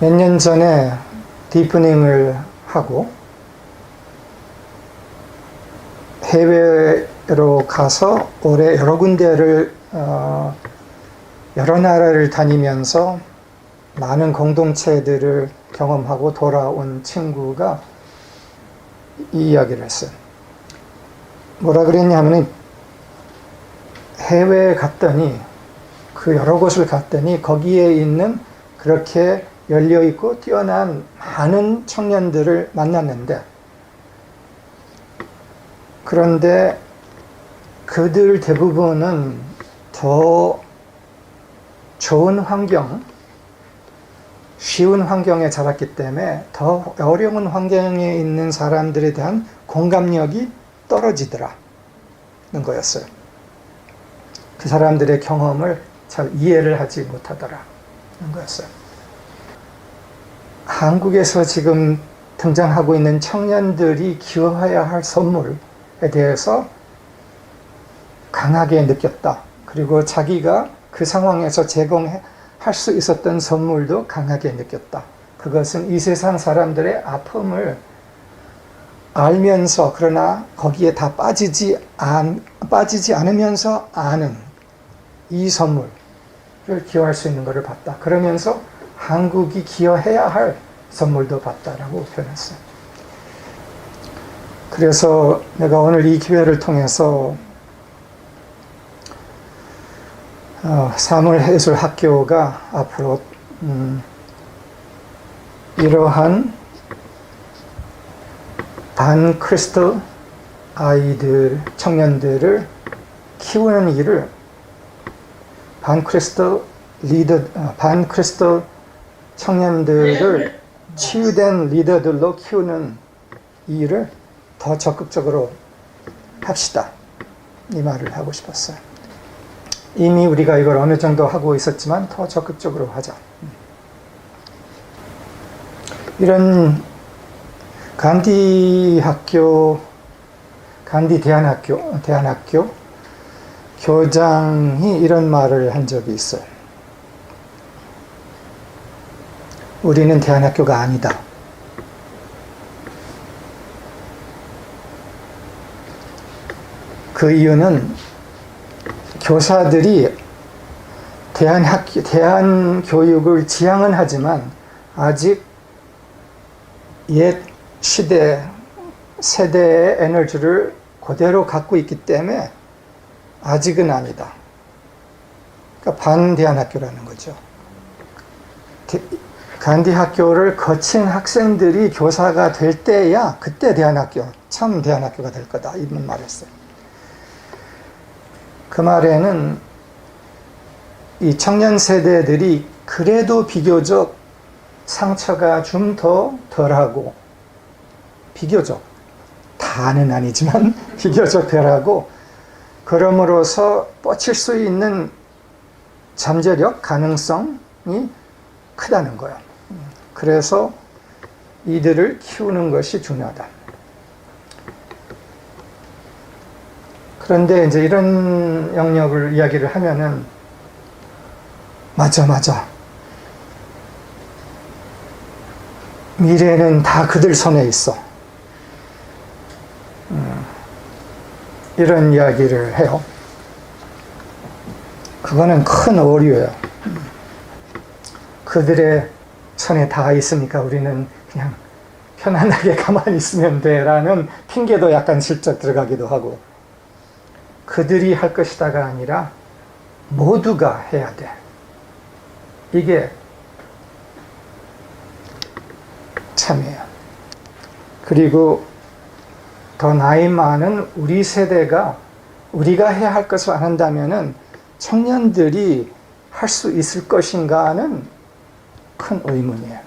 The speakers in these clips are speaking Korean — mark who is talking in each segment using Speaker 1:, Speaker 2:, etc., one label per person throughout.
Speaker 1: 몇 년 전에 디프닝을 하고 해외로 가서 올해 여러 군데를 여러 나라를 다니면서 많은 공동체들을 경험하고 돌아온 친구가 이 이야기를 했어요. 뭐라 그랬냐면 해외에 갔더니 그 여러 곳을 갔더니 거기에 있는 그렇게 열려있고 뛰어난 많은 청년들을 만났는데, 그런데 그들 대부분은 더 좋은 환경, 쉬운 환경에 자랐기 때문에 더 어려운 환경에 있는 사람들에 대한 공감력이 떨어지더라는 거였어요. 그 사람들의 경험을 잘 이해를 하지 못하더라는 거였어요. 한국에서 지금 등장하고 있는 청년들이 기여해야 할 선물에 대해서 강하게 느꼈다. 그리고 자기가 그 상황에서 제공할 수 있었던 선물도 강하게 느꼈다. 그것은 이 세상 사람들의 아픔을 알면서, 그러나 거기에 다 빠지지 않으면서 아는 이 선물을 기여할 수 있는 것을 봤다. 그러면서 한국이 기여해야 할 선물도 봤다라고 표현했어요. 그래서 내가 오늘 이 기회를 통해서 사물예술학교가 앞으로 이러한 반크리스도 아이들, 청년들을 키우는 일을 반크리스도 청년들을 치유된 리더들로 키우는 일을 더 적극적으로 합시다. 이 말을 하고 싶었어요. 이미 우리가 이걸 어느 정도 하고 있었지만 더 적극적으로 하자. 이런 간디 대안학교 교장이 이런 말을 한 적이 있어요. 우리는 대안학교가 아니다. 그 이유는 교사들이 대안교육을 지향은 하지만 아직 옛 세대의 에너지를 그대로 갖고 있기 때문에 아직은 아니다. 그러니까 반대안학교라는 거죠. 간디 학교를 거친 학생들이 교사가 될 때야 그때 대안학교, 참 대안학교가 될 거다. 이런 말을 했어요. 그 말에는 이 청년 세대들이 그래도 비교적 상처가 좀 더 덜하고, 비교적, 다는 아니지만 비교적 덜하고, 그럼으로써 뻗칠 수 있는 잠재력, 가능성이 크다는 거예요. 그래서 이들을 키우는 것이 중요하다. 그런데 이제 이런 영역을 이야기를 하면은 맞아. 미래는 다 그들 손에 있어. 이런 이야기를 해요. 그거는 큰 오류예요. 그들의 손에 다 있으니까 우리는 그냥 편안하게 가만히 있으면 돼라는 핑계도 약간 슬쩍 들어가기도 하고, 그들이 할 것이다가 아니라 모두가 해야 돼. 이게 참이에요. 그리고 더 나이 많은 우리 세대가 우리가 해야 할 것을 안 한다면은 청년들이 할 수 있을 것인가는 큰 의문이에요.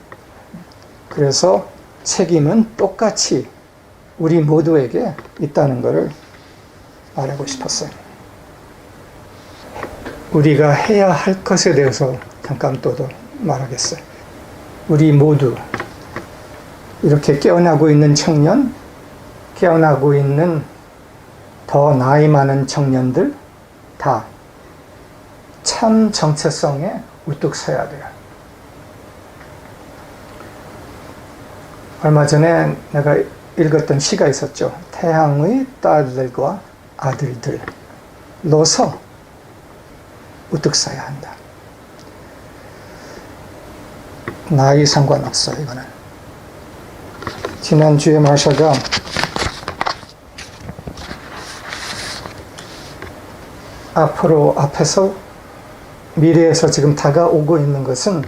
Speaker 1: 그래서 책임은 똑같이 우리 모두에게 있다는 것을 말하고 싶었어요. 우리가 해야 할 것에 대해서 잠깐 또 말하겠어요. 우리 모두 이렇게 깨어나고 있는 청년, 깨어나고 있는 더 나이 많은 청년들 다 참 정체성에 우뚝 서야 돼요. 얼마 전에 내가 읽었던 시가 있었죠. 태양의 딸들과 아들들로서 우뚝 서야 한다. 나이 상관없어, 이거는. 지난주에 마샤가 앞에서 미래에서 지금 다가오고 있는 것은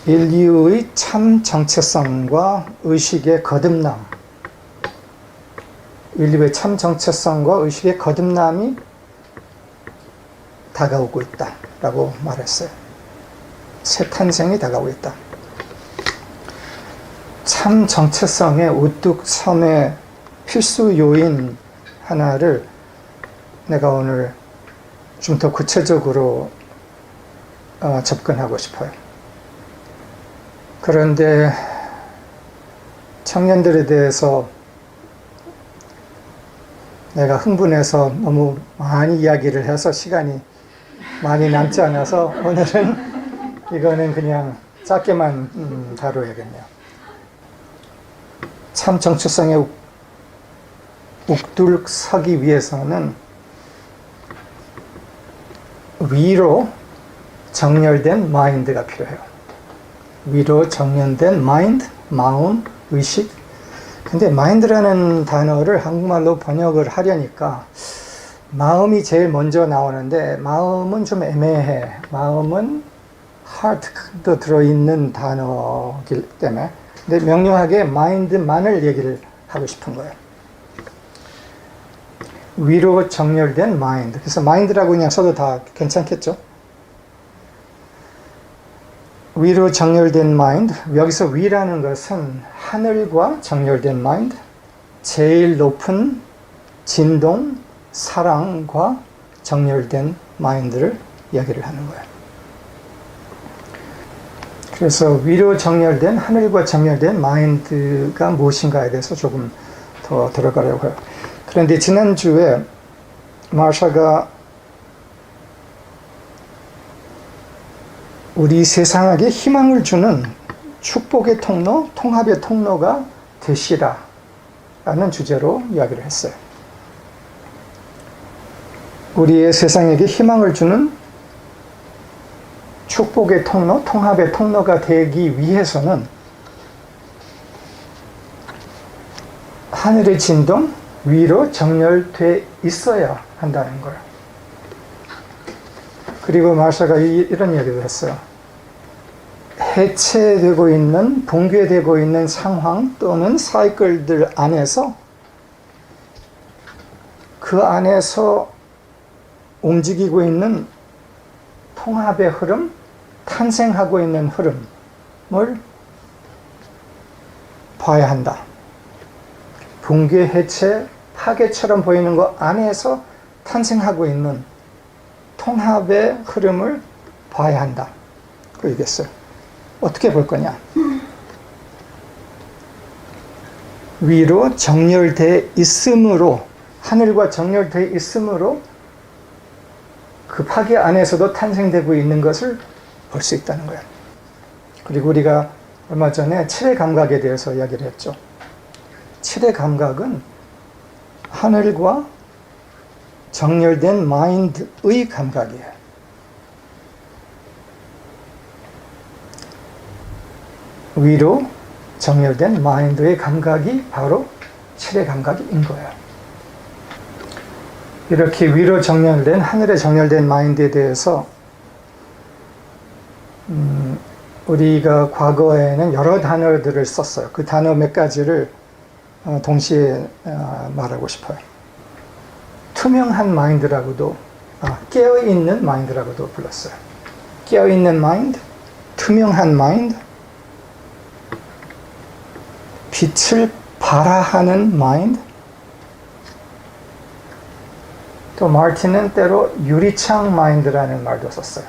Speaker 1: 인류의 참 정체성과 의식의 거듭남, 인류의 참 정체성과 의식의 거듭남이 다가오고 있다라고 말했어요. 새 탄생이 다가오고 있다. 참 정체성의 우뚝 섬의 필수 요인 하나를 내가 오늘 좀 더 구체적으로 접근하고 싶어요. 그런데 청년들에 대해서 내가 흥분해서 너무 많이 이야기를 해서 시간이 많이 남지 않아서 오늘은 이거는 그냥 짧게만 다뤄야겠네요. 참 정체성에 우뚝 서기 위해서는 위로 정렬된 마인드가 필요해요. 위로 정렬된 마인드, 마음, 의식. 근데 마인드라는 단어를 한국말로 번역을 하려니까 마음이 제일 먼저 나오는데 마음은 좀 애매해. 마음은 heart도 들어있는 단어이기 때문에. 근데 명료하게 마인드만을 얘기를 하고 싶은 거예요. 위로 정렬된 마인드. 그래서 마인드라고 그냥 써도 다 괜찮겠죠? 위로 정렬된 마인드. 여기서 위라는 것은 하늘과 정렬된 마인드, 제일 높은 진동, 사랑과 정렬된 마인드를 이야기를 하는 거예요. 그래서 위로 정렬된, 하늘과 정렬된 마인드가 무엇인가에 대해서 조금 더 들어가려고 해요. 그런데 지난주에 마샤가 우리 세상에게 희망을 주는 축복의 통로, 통합의 통로가 되시라 라는 주제로 이야기를 했어요. 우리의 세상에게 희망을 주는 축복의 통로, 통합의 통로가 되기 위해서는 하늘의 진동, 위로 정렬돼 있어야 한다는 거예요. 그리고 마샤가 이런 이야기도 했어요. 해체되고 있는, 붕괴되고 있는 상황 또는 사이클들 안에서 그 안에서 움직이고 있는 통합의 흐름, 탄생하고 있는 흐름을 봐야 한다. 붕괴, 해체, 파괴처럼 보이는 것 안에서 탄생하고 있는 통합의 흐름을 봐야 한다. 그 얘기했어요. 어떻게 볼 거냐? 위로 정렬되어 있으므로, 하늘과 정렬되어 있으므로 그 파괴 안에서도 탄생되고 있는 것을 볼 수 있다는 거예요. 그리고 우리가 얼마 전에 칠의 감각에 대해서 이야기를 했죠. 칠의 감각은 하늘과 정렬된 마인드의 감각이에요. 위로 정렬된 마인드의 감각이 바로 칠의 감각인 거예요. 이렇게 위로 정렬된, 하늘에 정렬된 마인드에 대해서 우리가 과거에는 여러 단어들을 썼어요. 그 단어 몇 가지를 동시에 말하고 싶어요. 투명한 마인드라고도, 깨어있는 마인드라고도 불렀어요. 깨어있는 마인드, 투명한 마인드, 빛을 발하하는 마인드, 또 마르틴은 때로 유리창 마인드라는 말도 썼어요.